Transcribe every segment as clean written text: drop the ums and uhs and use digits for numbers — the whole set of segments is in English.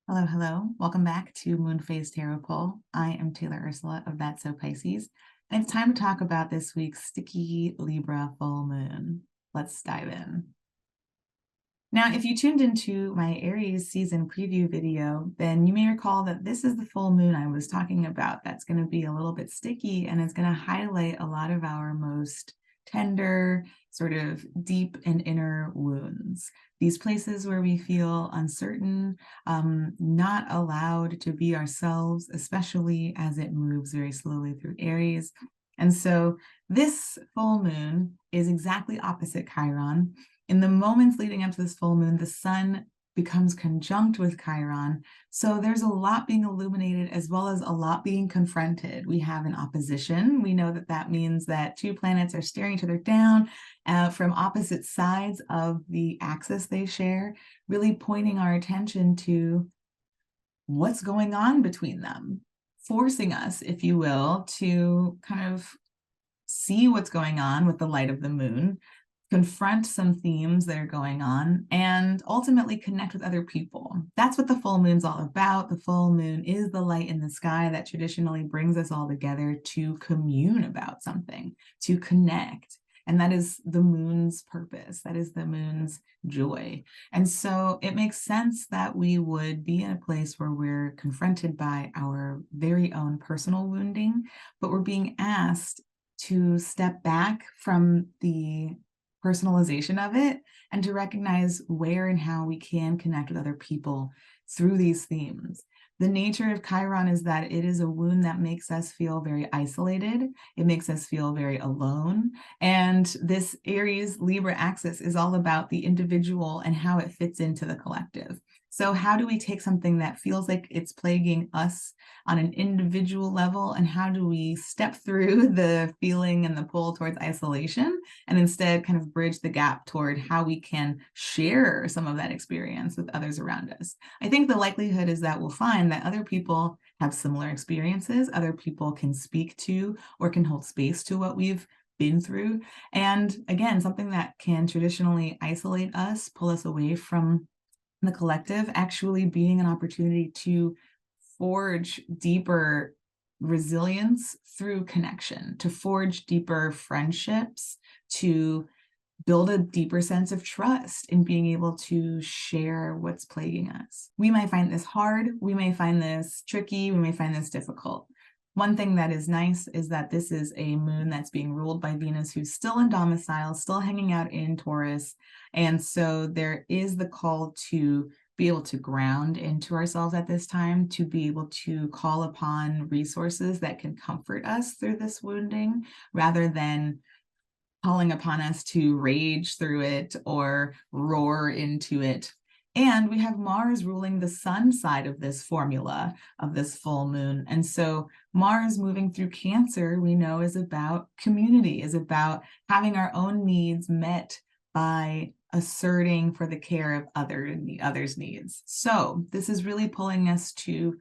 Hello, hello. Welcome back to Moon Phase Tarot Poll. I am Taylor Ursula of That's So Pisces, and it's time to talk about this week's sticky Libra full moon. Let's dive in. Now, if you tuned into my Aries season preview video, then you may recall that this is the full moon I was talking about. That's going to be a little bit sticky, and it's going to highlight a lot of our most tender, sort of deep and inner wounds. These places where we feel uncertain, not allowed to be ourselves, especially as it moves very slowly through Aries. And so this full moon is exactly opposite Chiron. In the moments leading up to this full moon, the sun becomes conjunct with Chiron. So there's a lot being illuminated as well as a lot being confronted. We have an opposition. We know that that means that two planets are staring each other down from opposite sides of the axis they share, really pointing our attention to what's going on between them, forcing us, if you will, to kind of see what's going on with the light of the moon, confront some themes that are going on, and ultimately connect with other people. That's what the full moon's all about. The full moon is the light in the sky that traditionally brings us all together to commune about something, to connect. And that is the moon's purpose. That is the moon's joy. And so it makes sense that we would be in a place where we're confronted by our very own personal wounding, but we're being asked to step back from the personalization of it and to recognize where and how we can connect with other people through these themes. The nature of Chiron is that it is a wound that makes us feel very isolated. It makes us feel very alone. And this Aries Libra axis is all about the individual and how it fits into the collective. So how do we take something that feels like it's plaguing us on an individual level, and how do we step through the feeling and the pull towards isolation and instead kind of bridge the gap toward how we can share some of that experience with others around us? I think the likelihood is that we'll find that other people have similar experiences, other people can speak to or can hold space to what we've been through. And again, something that can traditionally isolate us, pull us away from the collective, actually being an opportunity to forge deeper resilience through connection, to forge deeper friendships, to build a deeper sense of trust in being able to share what's plaguing us. We might find this hard, we may find this tricky, we may find this difficult. One thing that is nice is that this is a moon that's being ruled by Venus, who's still in domicile, still hanging out in Taurus. And so there is the call to be able to ground into ourselves at this time, to be able to call upon resources that can comfort us through this wounding, rather than calling upon us to rage through it or roar into it. And we have Mars ruling the sun side of this formula of this full moon. And so Mars moving through Cancer, we know, is about community, is about having our own needs met by asserting for the care of others' needs. So this is really pulling us to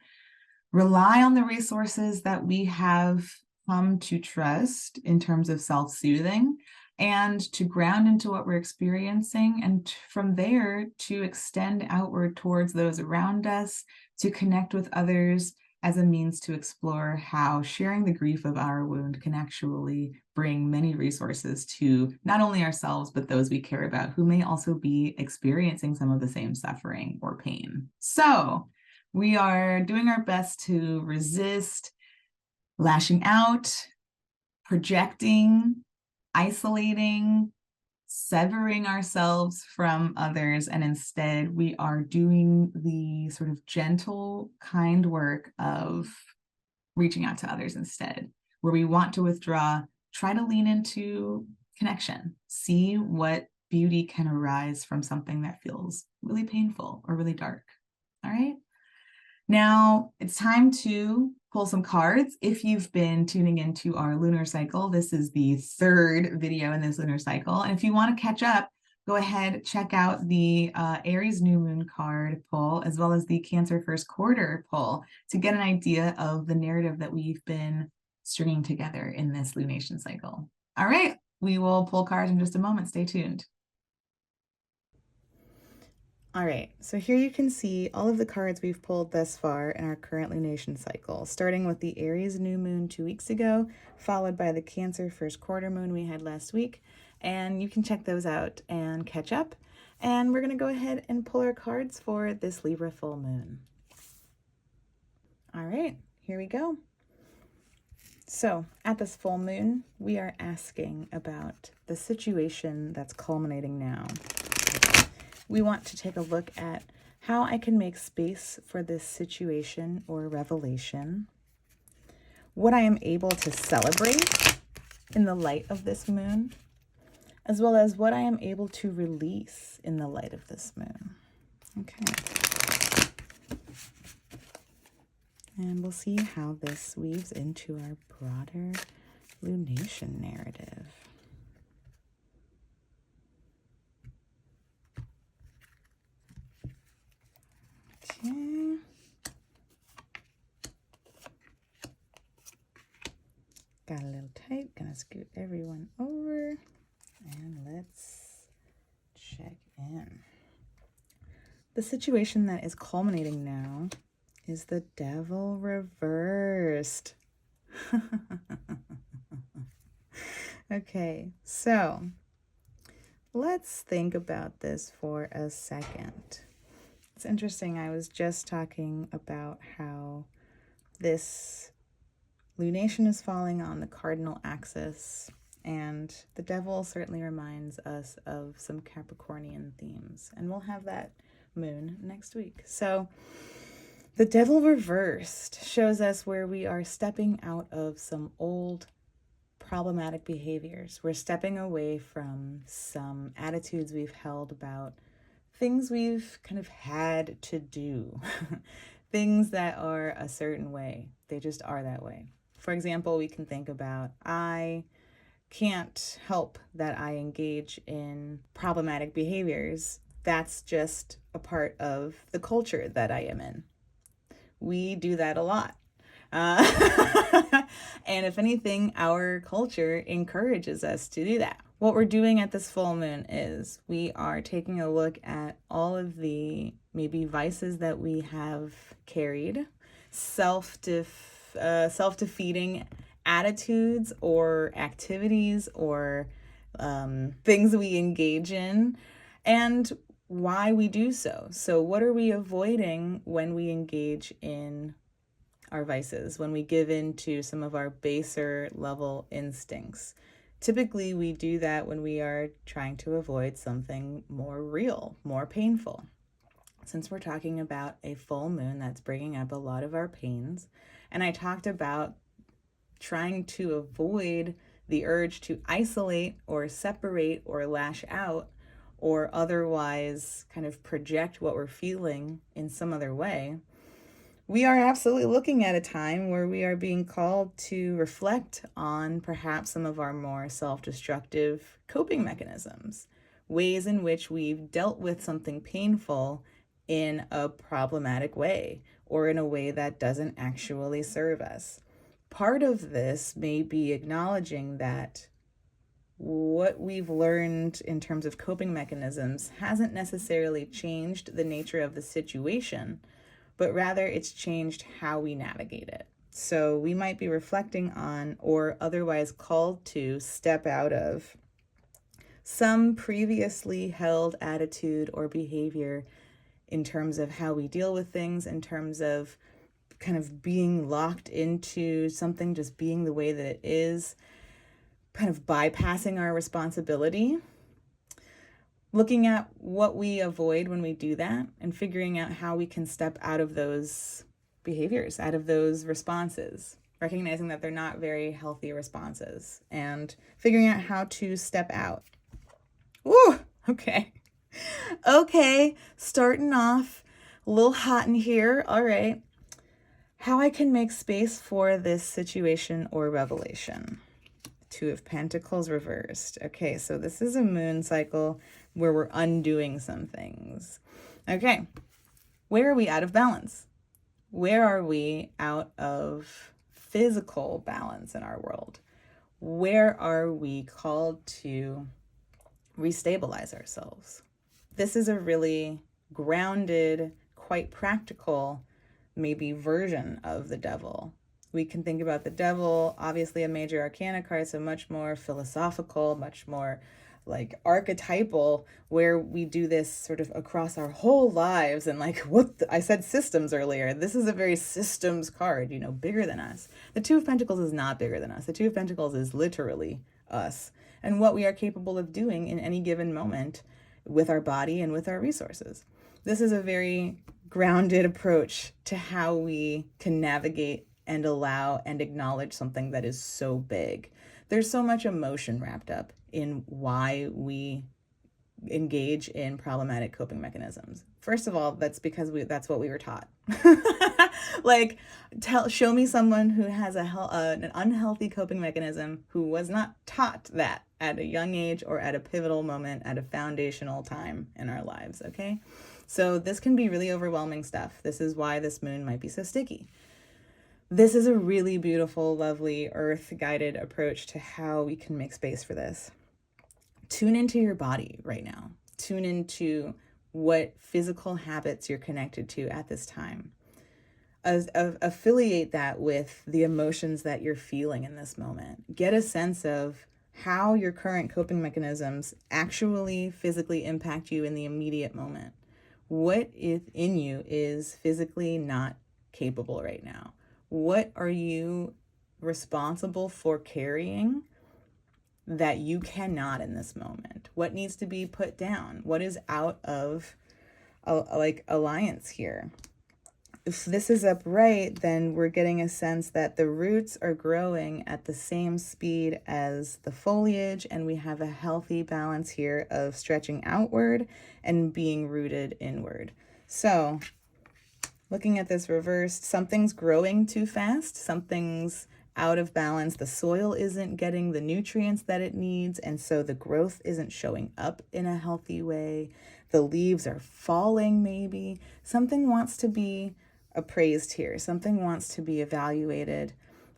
rely on the resources that we have come to trust in terms of self-soothing, and to ground into what we're experiencing, and from there to extend outward towards those around us, to connect with others as a means to explore how sharing the grief of our wound can actually bring many resources to not only ourselves, but those we care about who may also be experiencing some of the same suffering or pain. So we are doing our best to resist lashing out, projecting, isolating, severing ourselves from others, and instead we are doing the sort of gentle, kind work of reaching out to others instead. Where we want to withdraw, try to lean into connection, see what beauty can arise from something that feels really painful or really dark. All right. Now it's time to pull some cards. If you've been tuning into our lunar cycle, this is the third video in this lunar cycle. And if you want to catch up, go ahead, check out the Aries new moon card pull, as well as the Cancer first quarter pull, to get an idea of the narrative that we've been stringing together in this lunation cycle. All right, we will pull cards in just a moment. Stay tuned. All right, so here you can see all of the cards we've pulled thus far in our current lunation cycle, starting with the Aries new moon 2 weeks ago, followed by the Cancer first quarter moon we had last week. And you can check those out and catch up. And we're going to go ahead and pull our cards for this Libra full moon. All right, here we go. So at this full moon, we are asking about the situation that's culminating now. We want to take a look at how I can make space for this situation or revelation, what I am able to celebrate in the light of this moon, as well as what I am able to release in the light of this moon. Okay. And we'll see how this weaves into our broader lunation narrative. Okay. Got a little tight. Gonna scoot everyone over. And let's check in. The situation that is culminating now is the Devil reversed. Okay, so let's think about this for a second. It's interesting. I was just talking about how this lunation is falling on the cardinal axis, and the Devil certainly reminds us of some Capricornian themes, and we'll have that moon next week. So the Devil reversed shows us where we are stepping out of some old problematic behaviors. We're stepping away from some attitudes we've held about things we've kind of had to do, things that are a certain way. They just are that way. For example, we can think about, I can't help that I engage in problematic behaviors. That's just a part of the culture that I am in. We do that a lot. And if anything, our culture encourages us to do that. What we're doing at this full moon is we are taking a look at all of the maybe vices that we have carried, self-defeating attitudes or activities or things we engage in, and why we do so. So what are we avoiding when we engage in our vices, when we give in to some of our baser level instincts? Typically, we do that when we are trying to avoid something more real, more painful. Since we're talking about a full moon that's bringing up a lot of our pains, and I talked about trying to avoid the urge to isolate or separate or lash out or otherwise kind of project what we're feeling in some other way, we are absolutely looking at a time where we are being called to reflect on perhaps some of our more self-destructive coping mechanisms, ways in which we've dealt with something painful in a problematic way or in a way that doesn't actually serve us. Part of this may be acknowledging that what we've learned in terms of coping mechanisms hasn't necessarily changed the nature of the situation, but rather it's changed how we navigate it. So we might be reflecting on or otherwise called to step out of some previously held attitude or behavior in terms of how we deal with things, in terms of kind of being locked into something just being the way that it is, kind of bypassing our responsibility. Looking at what we avoid when we do that and figuring out how we can step out of those behaviors, out of those responses, recognizing that they're not very healthy responses and figuring out how to step out. Ooh, okay. Okay, starting off a little hot in here. All right. How I can make space for this situation or revelation. Two of Pentacles reversed. Okay, so this is a moon cycle where we're undoing some things. Okay, where are we out of balance? Where are we out of physical balance in our world? Where are we called to restabilize ourselves? This is a really grounded, quite practical, maybe version of the devil. We can think about the devil, obviously a major arcana card, so much more philosophical, much more like archetypal, where we do this sort of across our whole lives. And like I said systems earlier, this is a very systems card, you know, bigger than us. The Two of Pentacles is not bigger than us. The Two of Pentacles is literally us and what we are capable of doing in any given moment with our body and with our resources. This is a very grounded approach to how we can navigate and allow and acknowledge something that is so big. There's so much emotion wrapped up in why we engage in problematic coping mechanisms. First of all, that's because that's what we were taught. Like, show me someone who has an unhealthy coping mechanism who was not taught that at a young age or at a pivotal moment at a foundational time in our lives, okay? So this can be really overwhelming stuff. This is why this moon might be so sticky. This is a really beautiful, lovely, earth-guided approach to how we can make space for this. Tune into your body right now. Tune into what physical habits you're connected to at this time. Affiliate that with the emotions that you're feeling in this moment. Get a sense of how your current coping mechanisms actually physically impact you in the immediate moment. What in you is physically not capable right now? What are you responsible for carrying that you cannot in this moment? What needs to be put down? What is out of alliance here? If this is upright, then we're getting a sense that the roots are growing at the same speed as the foliage, and we have a healthy balance here of stretching outward and being rooted inward. So looking at this reversed, something's growing too fast, something's out of balance. The soil isn't getting the nutrients that it needs, and so the growth isn't showing up in a healthy way. The leaves are falling, maybe. Something wants to be appraised here. Something wants to be evaluated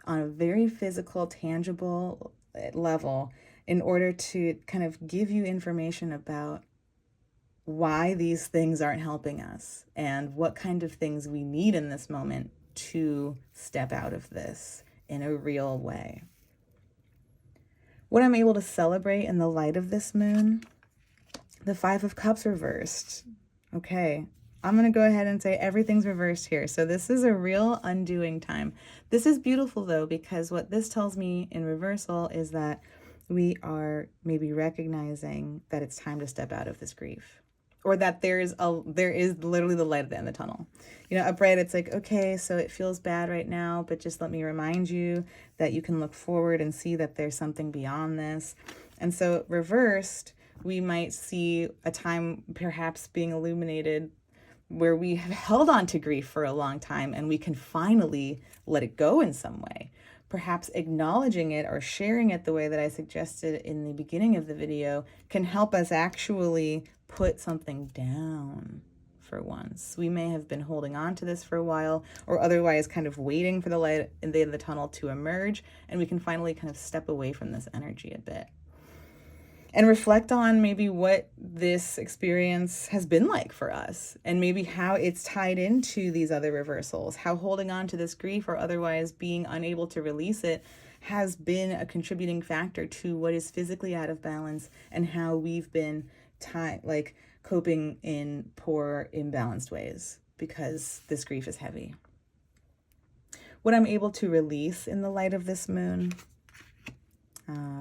on a very physical, tangible level in order to kind of give you information about why these things aren't helping us and what kind of things we need in this moment to step out of this in a real way. What I'm able to celebrate in the light of this moon, the Five of Cups reversed. Okay, I'm going to go ahead and say everything's reversed here. So this is a real undoing time. This is beautiful though, because what this tells me in reversal is that we are maybe recognizing that it's time to step out of this grief, or that there is literally the light at the end of the tunnel. You know, upright, it's like, okay, so it feels bad right now, but just let me remind you that you can look forward and see that there's something beyond this. And so reversed, we might see a time perhaps being illuminated where we have held on to grief for a long time and we can finally let it go in some way. Perhaps acknowledging it or sharing it the way that I suggested in the beginning of the video can help us actually put something down for once. We may have been holding on to this for a while, or otherwise kind of waiting for the light in the end of the tunnel to emerge, and we can finally kind of step away from this energy a bit and reflect on maybe what this experience has been like for us, and maybe how it's tied into these other reversals, how holding on to this grief or otherwise being unable to release it has been a contributing factor to what is physically out of balance, and how we've been coping in poor, imbalanced ways because this grief is heavy. What I'm able to release in the light of this moon,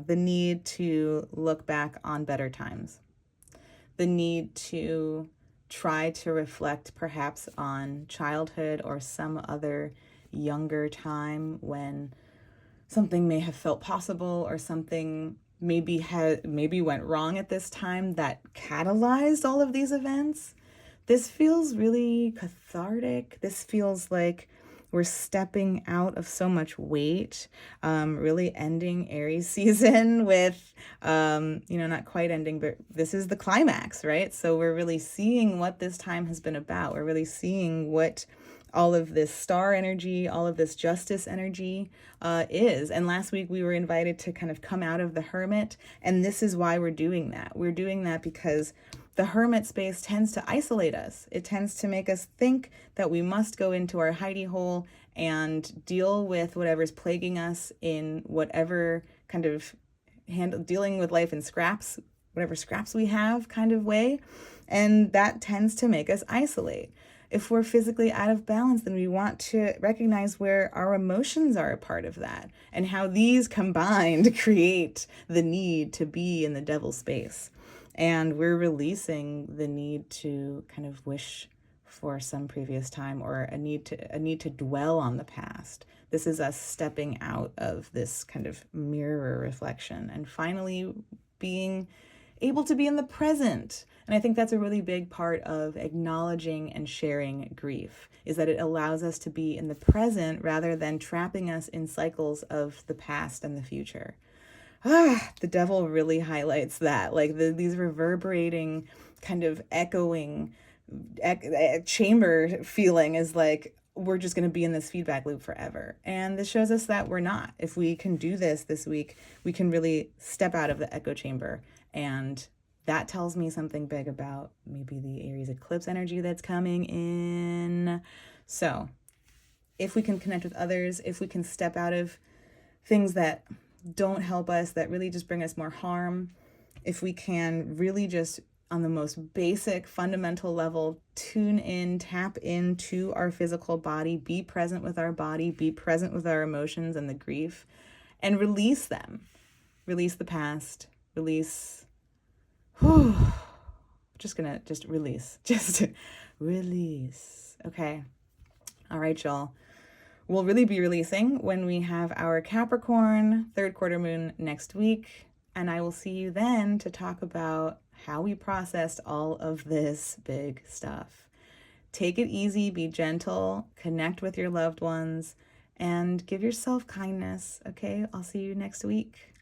the need to look back on better times, the need to try to reflect perhaps on childhood or some other younger time when something may have felt possible, or something maybe went wrong at this time that catalyzed all of these events. This feels really cathartic. This feels like we're stepping out of so much weight, really ending Aries season with, not quite ending, but this is the climax, right? So we're really seeing what this time has been about. We're really seeing what all of this star energy, all of this justice energy is. And last week we were invited to kind of come out of the hermit. And this is why we're doing that. We're doing that because The hermit space tends to isolate us. It tends to make us think that we must go into our hidey hole and deal with whatever's plaguing us in whatever kind of dealing with life in scraps, whatever scraps we have kind of way. And that tends to make us isolate. If we're physically out of balance, then we want to recognize where our emotions are a part of that and how these combined create the need to be in the devil space. And we're releasing the need to kind of wish for some previous time, or a need to dwell on the past. This is us stepping out of this kind of mirror reflection and finally being able to be in the present. And I think that's a really big part of acknowledging and sharing grief, is that it allows us to be in the present rather than trapping us in cycles of the past and the future. The devil really highlights that, like these reverberating, kind of echoing chamber feeling is like we're just going to be in this feedback loop forever. And this shows us that we're not. If we can do this week, we can really step out of the echo chamber. And that tells me something big about maybe the Aries eclipse energy that's coming in. So if we can connect with others, if we can step out of things that don't help us, that really just bring us more harm, if we can really just on the most basic fundamental level tune in, tap into our physical body, be present with our body, be present with our emotions and the grief, and release them. Release the past, release, just release, just release. Okay. All right, y'all. We'll really be releasing when we have our Capricorn third quarter moon next week. And I will see you then to talk about how we processed all of this big stuff. Take it easy, be gentle, connect with your loved ones, and give yourself kindness. Okay, I'll see you next week.